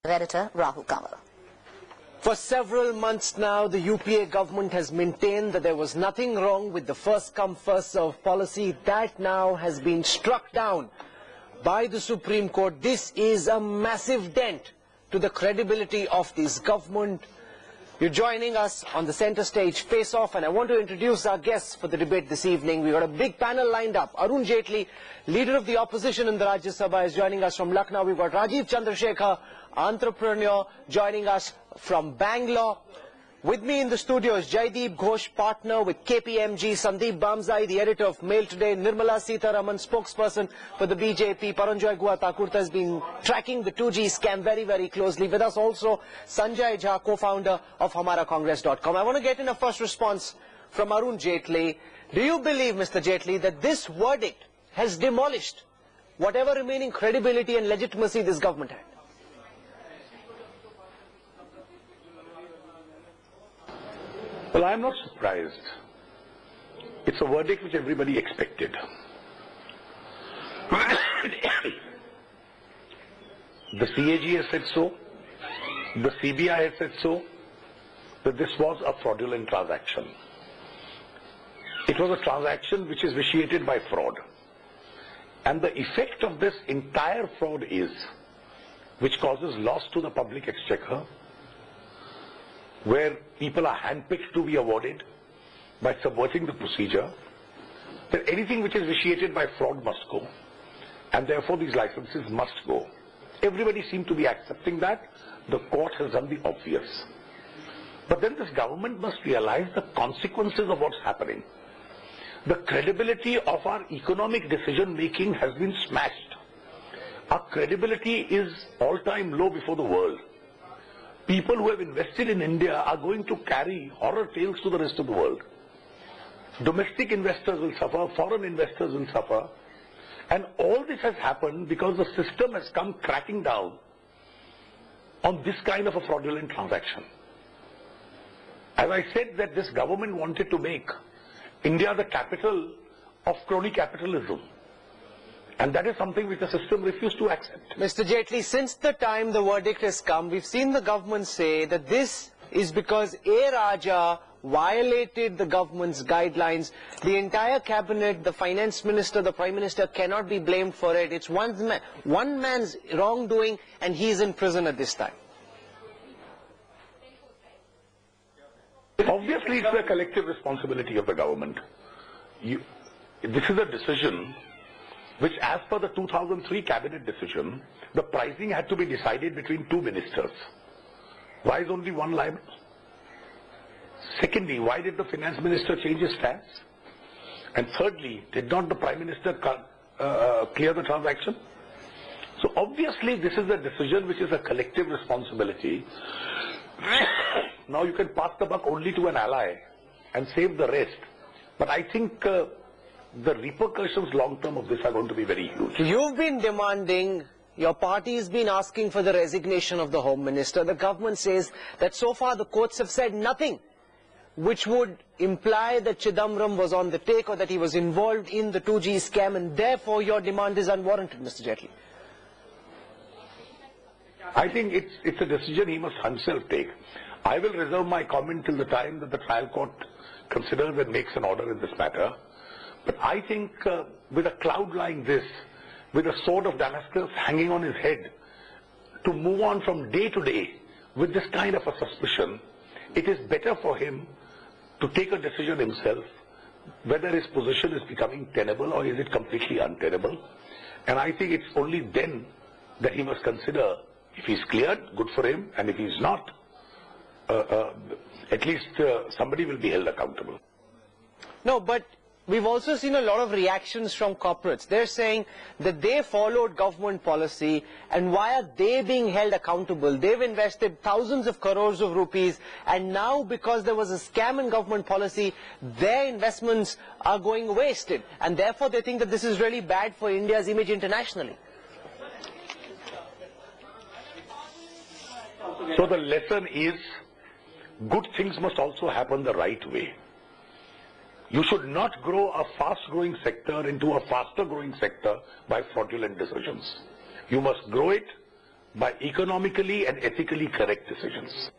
Editor Rahul Kanwar. For several months now, the UPA government has maintained that there was nothing wrong with the first-come, first-served policy. That now has been struck down by the Supreme Court. This is a massive dent to the credibility of this government. You're joining us on the center stage face-off, and I want to introduce our guests for the debate this evening. We've got a big panel lined up. Arun Jaitley, leader of the opposition in the Rajya Sabha, is joining us from Lucknow. We've got Rajeev Chandrasekhar, entrepreneur, joining us from Bangalore. With me in the studio is Jaideep Ghosh, partner with KPMG, Sandeep Bamzai, the editor of Mail Today, Nirmala Sitharaman, spokesperson for the BJP, Paranjoy Gua Thakurta has been tracking the 2G scam very, very closely. With us also, Sanjay Jha, co-founder of HamaraCongress.com. I want to get in a first response from Arun Jaitley. Do you believe, Mr. Jaitley, that this verdict has demolished whatever remaining credibility and legitimacy this government had? Well, I'm not surprised. It's a verdict which everybody expected. The CAG has said so, the CBI has said so, that this was a fraudulent transaction. It was a transaction which is vitiated by fraud. And the effect of this entire fraud is, which causes loss to the public exchequer, where people are handpicked to be awarded by subverting the procedure, that anything which is vitiated by fraud must go. And therefore these licenses must go. Everybody seemed to be accepting that. The court has done the obvious. But then this government must realize the consequences of what's happening. The credibility of our economic decision making has been smashed. Our credibility is all-time low before the world. People who have invested in India are going to carry horror tales to the rest of the world. Domestic investors will suffer, foreign investors will suffer. And all this has happened because the system has come cracking down on this kind of a fraudulent transaction. As I said, that this government wanted to make India the capital of crony capitalism. And that is something which the system refused to accept. Mr. Jaitley, since the time the verdict has come, we've seen the government say that this is because A. Raja violated the government's guidelines. The entire cabinet, the finance minister, the prime minister cannot be blamed for it. It's one man's wrongdoing, and he's in prison at this time. Obviously, it's the collective responsibility of the government. This is a decision which, as per the 2003 cabinet decision, the pricing had to be decided between two ministers. Why is only one liable? Secondly, why did the finance minister change his stance? And thirdly, did not the prime minister clear the transaction? So obviously this is a decision which is a collective responsibility. Now you can pass the buck only to an ally and save the rest. But I think the repercussions long-term of this are going to be very huge. You've been demanding, your party has been asking for the resignation of the Home Minister. The government says that so far the courts have said nothing which would imply that Chidambaram was on the take or that he was involved in the 2G scam, and therefore your demand is unwarranted, Mr. Jaitley. I think it's a decision he must himself take. I will reserve my comment till the time that the trial court considers and makes an order in this matter. But I think with a cloud like this, with a sword of Damascus hanging on his head, to move on from day to day with this kind of a suspicion, it is better for him to take a decision himself, whether his position is becoming tenable or is it completely untenable. And I think it's only then that he must consider, if he's cleared, good for him, and if he's not, at least somebody will be held accountable. No, but we've also seen a lot of reactions from corporates. They're saying that they followed government policy, and why are they being held accountable? They've invested thousands of crores of rupees, and now because there was a scam in government policy, their investments are going wasted. And therefore they think that this is really bad for India's image internationally. So the lesson is, good things must also happen the right way. You should not grow a fast-growing sector into a faster-growing sector by fraudulent decisions. You must grow it by economically and ethically correct decisions.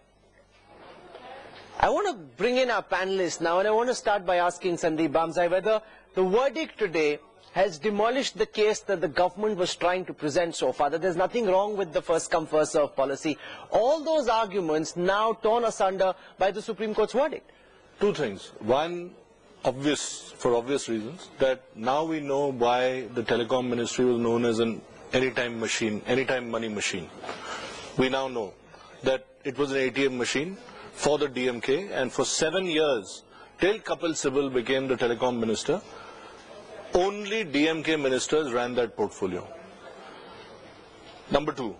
I want to bring in our panelists now, and I want to start by asking Sandeep Bamzai whether the verdict today has demolished the case that the government was trying to present so far, that there's nothing wrong with the first come first serve policy. All those arguments now torn asunder by the Supreme Court's verdict. Two things. One, for obvious reasons, that now we know why the telecom ministry was known as an anytime machine, anytime money machine. We now know that it was an ATM machine for the DMK, and for 7 years, till Kapil Sibal became the telecom minister, only DMK ministers ran that portfolio. Number two,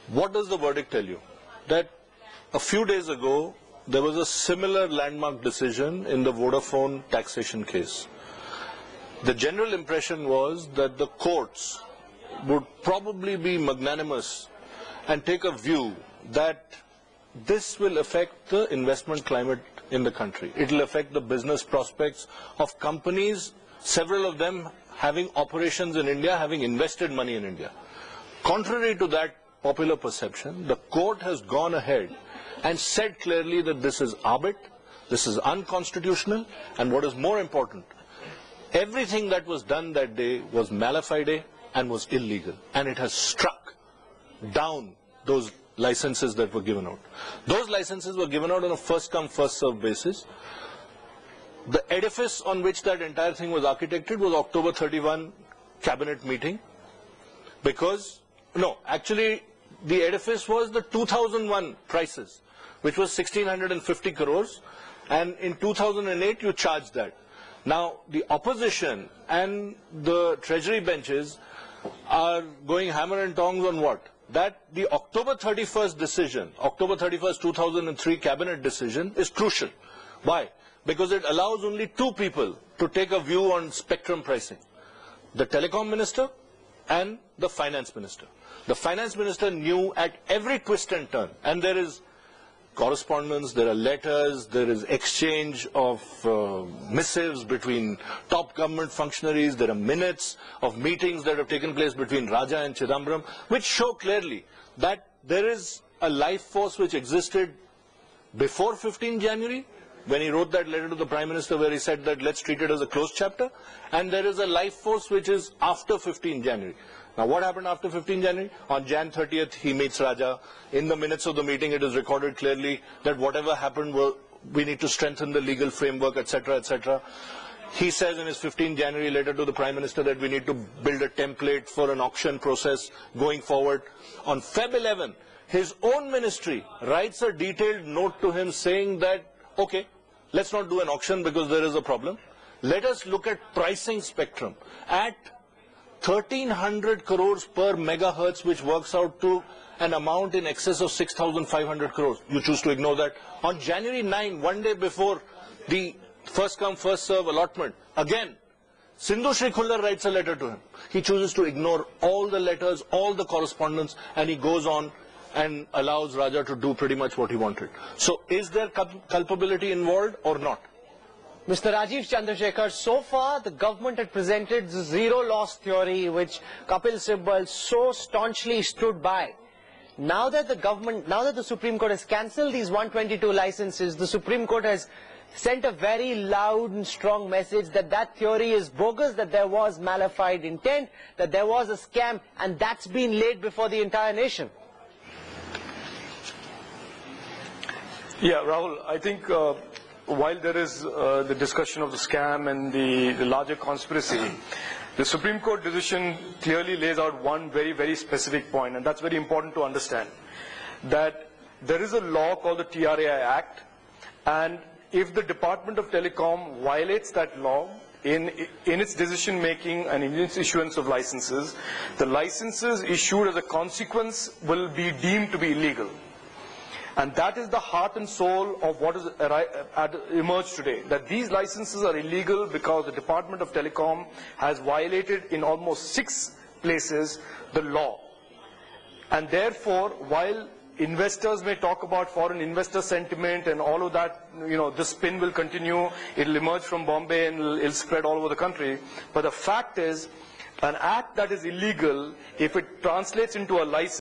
what does the verdict tell you? That a few days ago, there was a similar landmark decision in the Vodafone taxation case. The general impression was that the courts would probably be magnanimous and take a view that this will affect the investment climate in the country. It will affect the business prospects of companies, several of them having operations in India, having invested money in India. Contrary to that popular perception, the court has gone ahead and said clearly that this is arbit, this is unconstitutional, and what is more important, everything that was done that day was mala fide and was illegal, and it has struck down those licenses that were given out. Those licenses were given out on a first come first served basis. The edifice on which that entire thing was architected was October 31 cabinet meeting, because, no, actually the edifice was the 2001 prices, which was 1650 crores, and in 2008 you charged that. Now the opposition and the treasury benches are going hammer and tongs on what? That the October 31st decision, October 31st 2003 cabinet decision is crucial. Why? Because it allows only two people to take a view on spectrum pricing: the telecom minister and the finance minister. The finance minister knew at every twist and turn, and there is correspondence, there are letters, there is exchange of missives between top government functionaries, there are minutes of meetings that have taken place between Raja and Chidambaram, which show clearly that there is a life force which existed before 15 January, when he wrote that letter to the Prime Minister where he said that let's treat it as a closed chapter, and there is a life force which is after 15 January. Now what happened after 15 January? On Jan 30th he meets Raja. In the minutes of the meeting it is recorded clearly that whatever happened, we need to strengthen the legal framework, etc., etc. He says in his 15 January letter to the Prime Minister that we need to build a template for an auction process going forward. On Feb 11, his own ministry writes a detailed note to him saying that, okay, let's not do an auction because there is a problem. Let us look at pricing spectrum at 1300 crores per megahertz, which works out to an amount in excess of 6,500 crores. You choose to ignore that. On January 9, one day before the first come first serve allotment, again, Sindhu Shri Khullar writes a letter to him. He chooses to ignore all the letters, all the correspondence, and he goes on and allows Raja to do pretty much what he wanted. So is there culpability involved or not? Mr. Rajeev Chandrasekhar, so far the government had presented the zero loss theory which Kapil Sibal so staunchly stood by. Now that the Supreme Court has cancelled these 122 licenses, the Supreme Court has sent a very loud and strong message that that theory is bogus, that there was mala fide intent, that there was a scam, and that's been laid before the entire nation. Yeah, Rahul, I think while there is the discussion of the scam and the larger conspiracy, the Supreme Court decision clearly lays out one very, very specific point, and that's very important to understand, that there is a law called the TRAI Act, and if the Department of Telecom violates that law in its decision making and in its issuance of licenses, the licenses issued as a consequence will be deemed to be illegal. And that is the heart and soul of what has emerged today, that these licenses are illegal because the Department of Telecom has violated in almost 6 places the law. And therefore, while investors may talk about foreign investor sentiment and all of that, this spin will continue, it will emerge from Bombay and it will spread all over the country. But the fact is, an act that is illegal, if it translates into a license,